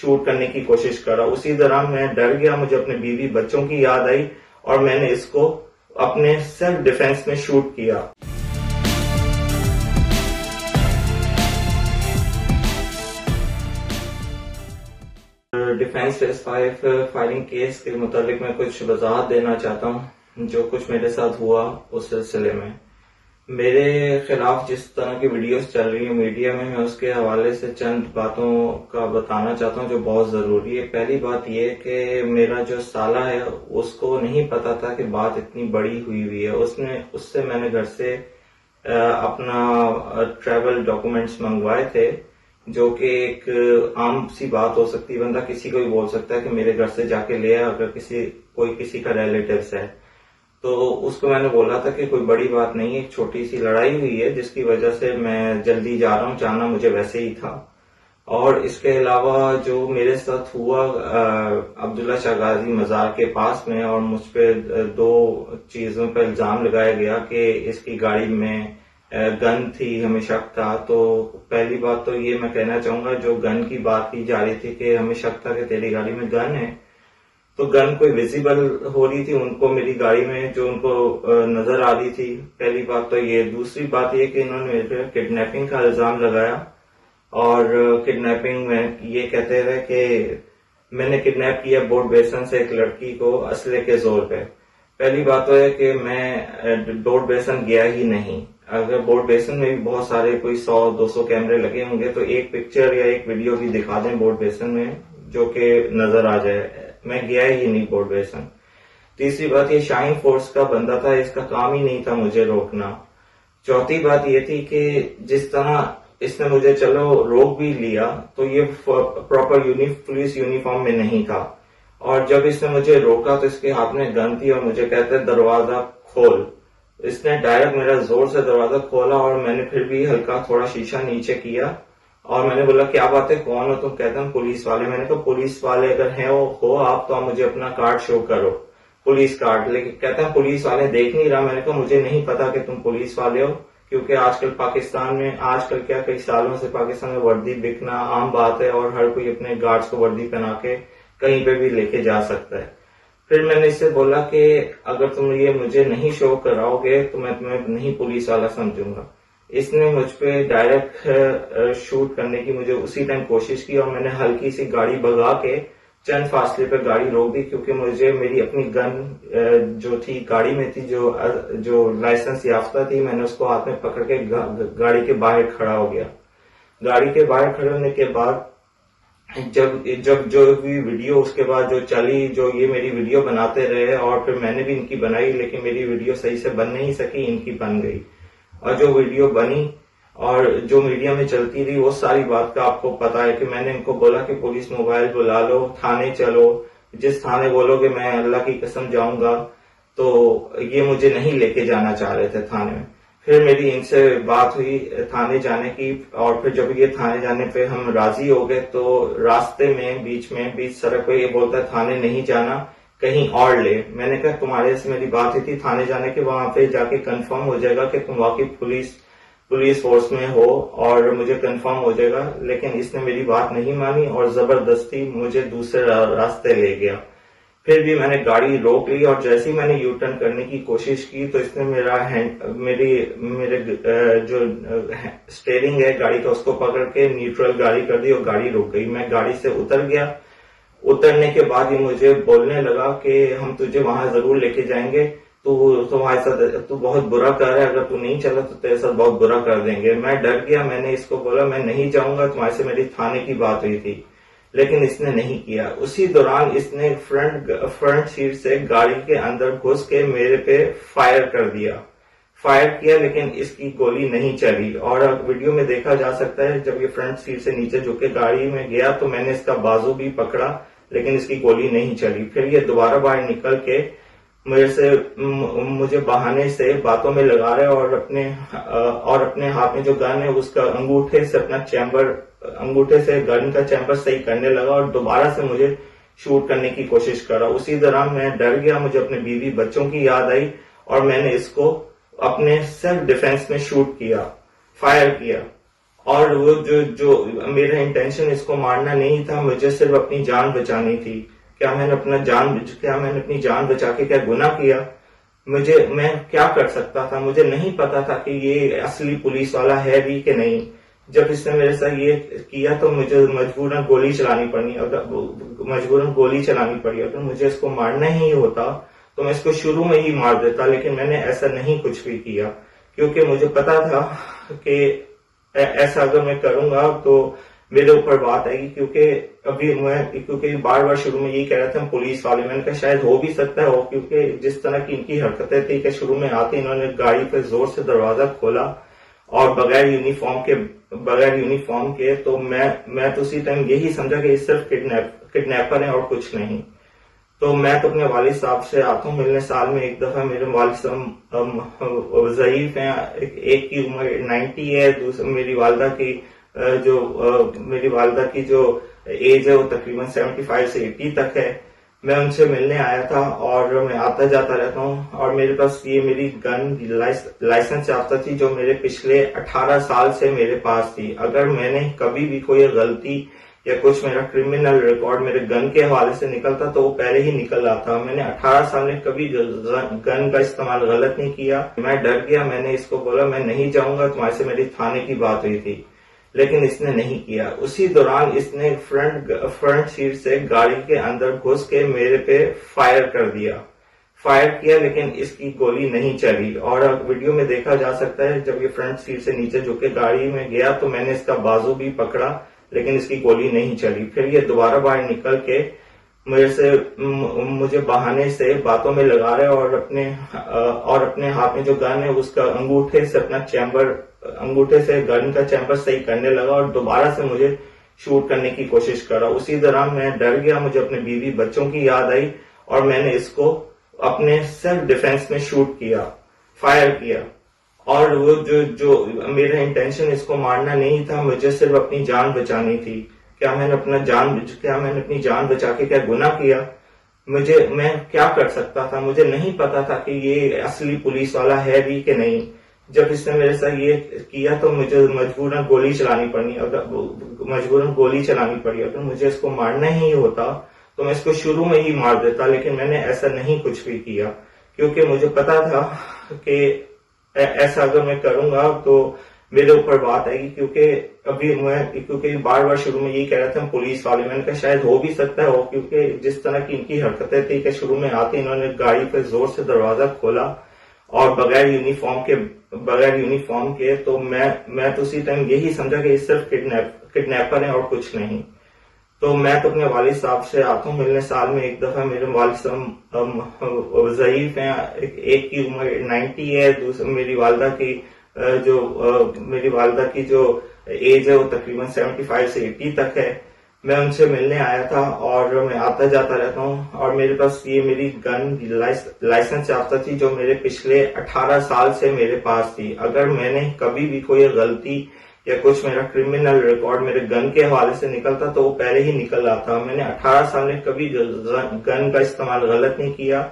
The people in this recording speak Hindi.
शूट करने की कोशिश करा। उसी दौरान मैं डर गया, मुझे अपने बीवी बच्चों की याद आई और मैंने इसको अपने सेल्फ डिफेंस में शूट किया। डिफेंस फेस 5 फायरिंग केस के मुतालिक मैं कुछ वजाहत देना चाहता हूँ। जो कुछ मेरे साथ हुआ उस सिलसिले में मेरे खिलाफ जिस तरह की वीडियोस चल रही है मीडिया में, मैं उसके हवाले से चंद बातों का बताना चाहता हूँ जो बहुत जरूरी है। पहली बात यह कि मेरा जो साला है उसको नहीं पता था कि बात इतनी बड़ी हुई है। उससे मैंने घर से अपना ट्रैवल डॉक्यूमेंट्स मंगवाए थे, जो कि एक आम सी बात हो सकती है। बंदा किसी को भी बोल सकता है कि मेरे घर से जाके ले आ, अगर कोई किसी का रिलेटिव्स है तो उसको मैंने बोला था कि कोई बड़ी बात नहीं है, एक छोटी सी लड़ाई हुई है जिसकी वजह से मैं जल्दी जा रहा हूँ, जाना मुझे वैसे ही था। और इसके अलावा जो मेरे साथ हुआ अब्दुल्ला शाह गाजी मजार के पास में, और मुझ पे 2 चीजों पर इल्जाम लगाया गया कि इसकी गाड़ी में गन थी, हमें शक था। तो पहली बात तो ये मैं कहना चाहूंगा, जो गन की बात की जा रही थी कि हमें शक था कि तेरी गाड़ी में गन है, तो गन कोई विजिबल हो रही थी उनको मेरी गाड़ी में, जो उनको नजर आ रही थी। पहली बात तो ये। दूसरी बात ये कि इन्होंने मेरे पे किडनैपिंग का इल्जाम लगाया और किडनैपिंग में ये कहते हुए कि मैंने किडनैप किया बोर्ड बेसन से एक लड़की को असले के जोर पे। पहली बात तो है कि मैं बोर्ड बेसन गया ही नहीं। अगर बोर्ड बेसन में भी बहुत सारे कोई 100-200 कैमरे लगे होंगे तो एक पिक्चर या एक वीडियो भी दिखा दें बोर्ड बेसन में जो कि नजर आ जाए। मैं गया ही नहीं बोर्ड बेसन। तीसरी बात, ये शाइन फोर्स का बंदा था, इसका काम ही नहीं था मुझे रोकना। चौथी बात ये थी कि जिस तरह इसने मुझे चलो रोक भी लिया तो ये प्रॉपर पुलिस यूनिफॉर्म में नहीं था, और जब इसने मुझे रोका तो इसके हाथ में गन थी और मुझे कहते दरवाजा खोल। इसने डायरेक्ट मेरा जोर से दरवाजा खोला और मैंने फिर भी हल्का थोड़ा शीशा नीचे किया और मैंने बोला क्या बात है, कौन हो तुम? कहते हैं पुलिस वाले। मैंने कहा पुलिस वाले अगर हैं हो आप तो आप मुझे अपना कार्ड शो करो, पुलिस कार्ड। लेकिन कहते हैं पुलिस वाले देख नहीं रहा। मैंने कहा मुझे नहीं पता कि तुम पुलिस वाले हो, क्योंकि आजकल पाकिस्तान में, आजकल क्या कई सालों से पाकिस्तान में वर्दी बिकना आम बात है और हर कोई अपने गार्ड्स को वर्दी पहना के कहीं पे भी लेके जा सकता है। फिर मैंने इससे बोला कि अगर तुम ये मुझे नहीं शो कराओगे तो मैं तुम्हें नहीं पुलिस वाला समझूंगा। इसने मुझ पे डायरेक्ट शूट करने की मुझे उसी टाइम कोशिश की और मैंने हल्की सी गाड़ी भगा के चंद फासले पे गाड़ी रोक दी, क्योंकि मुझे मेरी अपनी गन जो थी गाड़ी में थी, जो लाइसेंस याफ्ता थी, मैंने उसको हाथ में पकड़ के गाड़ी के बाहर खड़ा हो गया। गाड़ी के बाहर खड़े होने के बाद जब जो भी वीडियो उसके बाद जो चली, जो ये मेरी वीडियो बनाते रहे और फिर मैंने भी इनकी बनाई, लेकिन मेरी वीडियो सही से बन नहीं सकी, इनकी बन गई। और जो वीडियो बनी और जो मीडिया में चलती रही वो सारी बात का आपको पता है कि मैंने इनको बोला कि पुलिस मोबाइल बुला लो, थाने चलो, जिस थाने बोलोगे मैं अल्लाह की कसम जाऊंगा। तो ये मुझे नहीं लेके जाना चाह रहे थे थाने में। फिर मेरी इनसे बात हुई थाने जाने की, और फिर जब ये थाने जाने पे हम राजी हो गए तो रास्ते में बीच सड़क पे ये बोलता है थाने नहीं जाना, कहीं और ले। मैंने कहा तुम्हारे से मेरी बात हुई थी थाने जाने के, वहां पे जाके कंफर्म हो जाएगा कि तुम वाकई पुलिस फोर्स में हो और मुझे कंफर्म हो जाएगा। लेकिन इसने मेरी बात नहीं मानी और जबरदस्ती मुझे दूसरे रास्ते ले गया। फिर भी मैंने गाड़ी रोक ली और जैसे ही मैंने यू टर्न करने की कोशिश की तो इसने मेरे जो स्टीयरिंग है गाड़ी का उसको पकड़ के न्यूट्रल गाड़ी कर दी और गाड़ी रुक गई। मैं गाड़ी से उतर गया। उतरने के बाद ये मुझे बोलने लगा कि हम तुझे वहां जरूर लेके जाएंगे, तुम्हारे साथ तू बहुत बुरा कर रहा है, अगर तू नहीं चला तो तेरे साथ बहुत बुरा कर देंगे। मैं डर गया। मैंने इसको बोला मैं नहीं जाऊंगा, तुम्हारे से मेरी थाने की बात हुई थी, लेकिन इसने नहीं किया। उसी दौरान इसने फ्रंट सीट से गाड़ी के अंदर घुस के मेरे पे फायर किया, लेकिन इसकी गोली नहीं चली। और वीडियो में देखा जा सकता है जब ये फ्रंट सीट से नीचे झुक के गाड़ी में गया तो मैंने इसका बाजू भी पकड़ा, लेकिन इसकी गोली नहीं चली। फिर ये दोबारा बाहर निकल के मुझे बहाने से बातों में लगा रहे और अपने हाथ में जो गन है उसका अंगूठे से गन का चैम्बर सही करने लगा और दोबारा से मुझे शूट करने की कोशिश करा। उसी दौरान मैं डर गया, मुझे अपने बीवी बच्चों की याद आई और मैंने इसको अपने सेल्फ डिफेंस में फायर किया। और वो जो मेरा इंटेंशन इसको मारना नहीं था, मुझे सिर्फ अपनी जान बचानी थी। क्या मैंने अपनी जान बचा के क्या गुनाह किया? मैं क्या कर सकता था? मुझे नहीं पता था कि ये असली पुलिस वाला है भी कि नहीं। जब इसने मेरे साथ ये किया तो मुझे मजबूरन गोली चलानी पड़ी। अगर मुझे इसको मारना ही होता तो मैं इसको शुरू में ही मार देता, लेकिन मैंने ऐसा नहीं कुछ भी किया, क्योंकि मुझे पता था कि ऐसा अगर मैं करूंगा तो मेरे ऊपर बात आएगी। क्योंकि बार बार शुरू में यही कह रहे थे हम पुलिस वाले, मैंने कहा शायद हो भी सकता है, क्योंकि जिस तरह की इनकी हरकतें थी कि शुरू में आते इन्होंने गाड़ी पे जोर से दरवाजा खोला और बगैर यूनिफॉर्म के तो मैं तो उसी टाइम यही समझा कि ये सिर्फ किडनैपर है और कुछ नहीं। तो मैं तो अपने वालिद साहब से आता हूँ मिलने साल में एक दफा। मेरे वालिद साहब ज़ईफ हैं, एक की उम्र 90 है, दूसरी मेरी वालदा की जो एज है वो तकरीबन 75 से 80 तक है। मैं उनसे मिलने आया था और मैं आता जाता रहता हूँ, और मेरे पास ये मेरी गन लाइसेंस याफ्ता थी जो मेरे पिछले 18 साल से मेरे पास थी। अगर मैंने कभी भी कोई गलती या कुछ मेरा क्रिमिनल रिकॉर्ड मेरे गन के हवाले से निकलता तो वो पहले ही निकल रहा था। मैंने 18 साल में कभी गन का इस्तेमाल गलत नहीं किया। मैं डर गया, मैंने इसको बोला मैं नहीं जाऊंगा, तुम्हारे से मेरी थाने की बात हुई थी, लेकिन इसने नहीं किया। उसी दौरान इसने फ्रंट सीट से गाड़ी के अंदर घुस के मेरे पे फायर किया, लेकिन इसकी गोली नहीं चली। और वीडियो में देखा जा सकता है जब ये फ्रंट सीट से नीचे झुक के गाड़ी में गया तो मैंने इसका बाजू भी पकड़ा, लेकिन इसकी गोली नहीं चली। फिर ये दोबारा बाहर निकल के मुझे बहाने से बातों में लगा रहे और अपने हाथ में जो गन है उसका अंगूठे से गन का चैम्बर सही करने लगा और दोबारा से मुझे शूट करने की कोशिश करा। उसी दौरान मैं डर गया, मुझे अपने बीवी बच्चों की याद आई और मैंने इसको अपने सेल्फ डिफेंस में फायर किया। और वो जो मेरा इंटेंशन इसको मारना नहीं था, मुझे सिर्फ अपनी जान बचानी थी। क्या मैंने अपनी जान बचा के क्या गुनाह किया? मैं क्या कर सकता था? मुझे नहीं पता था कि ये असली पुलिस वाला है भी कि नहीं। जब इसने मेरे साथ ये किया तो मुझे मजबूरन गोली चलानी पड़ी। अगर मुझे इसको मारना ही होता तो मैं इसको शुरू में ही मार देता, लेकिन मैंने ऐसा नहीं कुछ भी किया, क्योंकि मुझे पता था कि ऐसा अगर मैं करूंगा तो मेरे ऊपर बात आएगी। क्योंकि बार बार शुरू में यही कह रहे थे हम पुलिस वाले, मैंने कहा शायद हो भी सकता है, क्योंकि जिस तरह की इनकी हरकतें थी कि शुरू में आते इन्होंने गाड़ी पे जोर से दरवाजा खोला और बगैर यूनिफॉर्म के तो मैं तो उसी टाइम यही समझा कि ये सिर्फ किडनैपर है और कुछ नहीं। तो मैं तो अपने वालिद साहब से आता हूँ मिलने साल में एक दफा। मेरे वालिद साहब ज़ईफ हैं, एक की उम्र 90 है, दूसरी मेरी वालदा की जो एज है वो तकरीबन 75 से 80 तक है। मैं उनसे मिलने आया था और मैं आता जाता रहता हूँ, और मेरे पास ये मेरी गन लाइसेंस याफ्ता थी जो मेरे पिछले 18 साल से मेरे पास थी। अगर मैंने कभी भी कोई गलती या कुछ मेरा क्रिमिनल रिकॉर्ड मेरे गन के हवाले से निकलता तो वो पहले ही निकल रहा था। मैंने 18 साल में कभी गन का इस्तेमाल गलत नहीं किया,